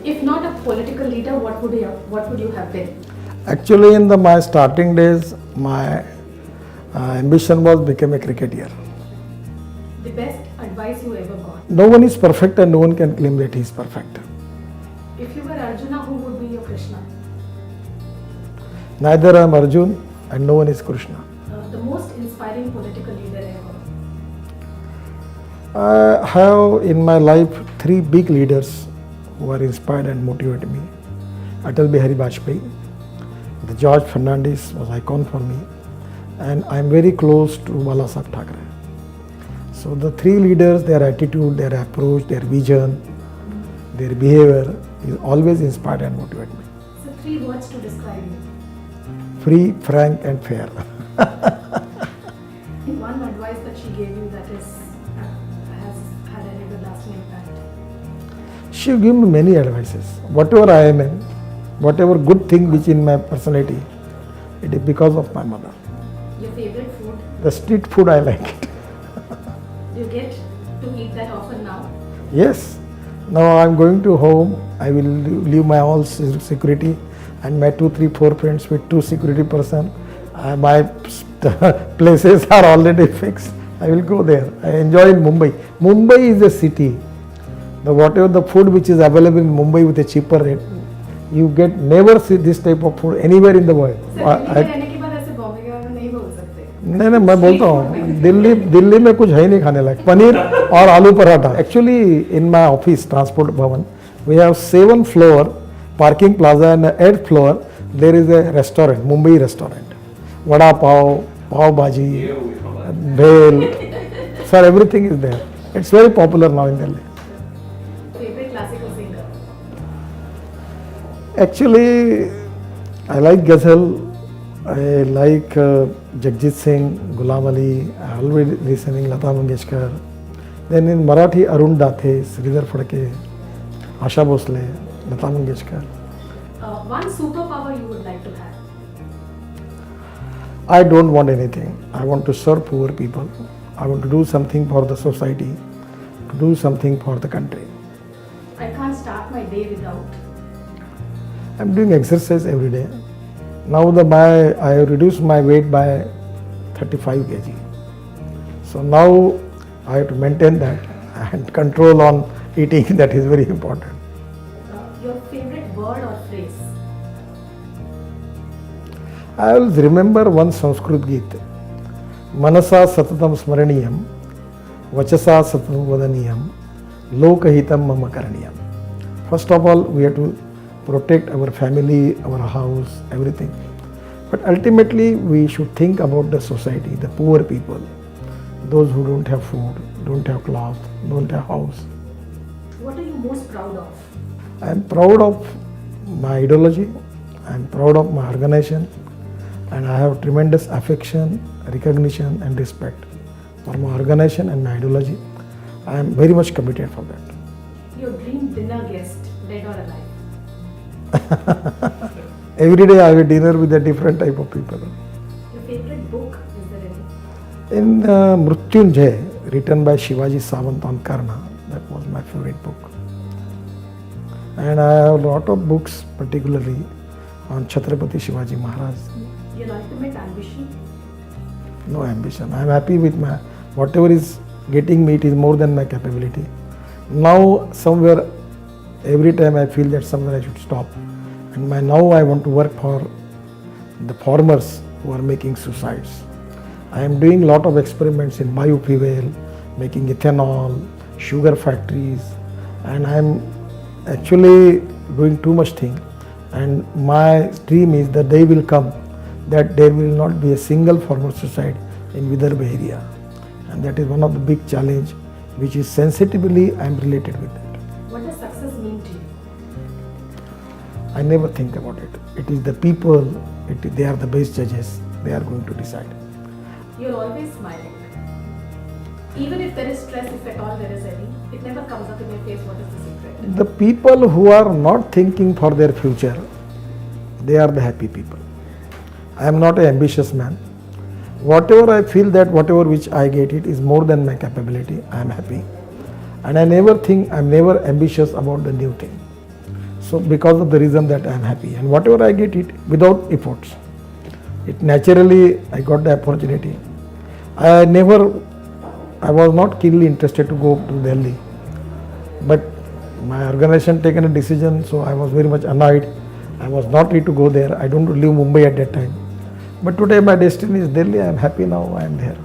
If not a political leader, what would you have been? Actually, in my starting days, my ambition was become a cricketer. The best advice you ever got? No one is perfect and no one can claim that he is perfect. If you were Arjuna, who would be your Krishna? Neither I am Arjun and no one is Krishna. The most inspiring political leader ever? I have in my life three big leaders who are inspired and motivated me. Atal Bihari Vajpayee, the George Fernandez was icon for me, and I am very close to Bala Saheb Thackeray. So the three leaders, their attitude, their approach, their vision, their behavior is always inspired and motivated me. So 3 words to describe you. Free, frank and fair. One advice that she gave you that has had an everlasting impact? She gave me many advices. Whatever I am in, whatever good thing which in my personality, it is because of my mother. Your favorite food? The street food I like it. Do you get to eat that often now? Yes. Now I am going to home. I will leave my all security and my 2, 3, 4 friends with 2 security person. My places are already fixed. I will go there. I enjoy in Mumbai. Mumbai is a city. Whatever the food which is available in Mumbai with a cheaper rate, you get never see this type of food anywhere in the world. नहीं नहीं मैं बोलता हूँ दिल्ली में कुछ है ही नहीं खाने लायक पनीर और आलू paratha. Actually in my office transport bhavan we have 7 floor parking plaza and 8th floor there is a restaurant, Mumbai restaurant. Vada pav, pav bhaji, bhel, sir, everything is there. It's very popular now in Delhi. Favorite classical singer? Actually, I like Ghazal. I like Jagjit Singh, Ghulam Ali. I always listening Lata Mangeshkar. Then in Marathi, Arun Dathe, Sridhar Phadke, Asha Bhosle, Lata Mangeshkar. One superpower you would like to have? I don't want anything. I want to serve poor people. I want to do something for the society, to do something for the country. I can't start my day without. I'm doing exercise every day. Now I have reduced my weight by 35 kg. So now I have to maintain that and control on eating. That is very important. Your favorite word or phrase? I always remember one Sanskrit Geet. Manasa satatam smaraniyam, vachasa satatam vadaniyam, lokahitam mama karaniyam. First of all, we have to protect our family, our house, everything. But ultimately, we should think about the society, the poor people, those who don't have food, don't have cloth, don't have house. What are you most proud of? I am proud of my ideology, I am proud of my organization, and I have tremendous affection, recognition and respect for my organization and my ideology. I am very much committed for that. Your dream dinner guest, dead or alive? Every day I have a dinner with a different type of people. Your favorite book, is there any? In Mrutyunjay, written by Shivaji Sawant on Karna, that was my favorite book. And I have a lot of books, particularly on Chhatrapati Shivaji Maharaj. Your ultimate ambition? No ambition. I am happy with my, whatever is getting me, it is more than my capability. Now somewhere, every time I feel that somewhere I should stop. And now I want to work for the farmers who are making suicides. I am doing a lot of experiments in biofuel, making ethanol, sugar factories, and I am actually doing too much thing. And my dream is that day will come that there will not be a single farmer suicide in Vidarbha area. And that is one of the big challenge which is sensitively I am related with that. What does success mean to you? I never think about it. It is the people, they are the best judges, they are going to decide. You're always smiling. Even if there is stress, if at all there is any, it never comes up in your face. What is the secret? The people who are not thinking for their future, they are the happy people. I am not an ambitious man. whatever I feel that whatever which I get it is more than my capability, I am happy. And I never think, I'm never ambitious about the new thing. So because of the reason that I am happy, and whatever I get it without efforts, it naturally I got the opportunity. I was not keenly interested to go to Delhi, but my organization taken a decision, so I was very much annoyed. I was not ready to go there. I don't live Mumbai at that time. But today my destiny is Delhi. I am happy now. I am there.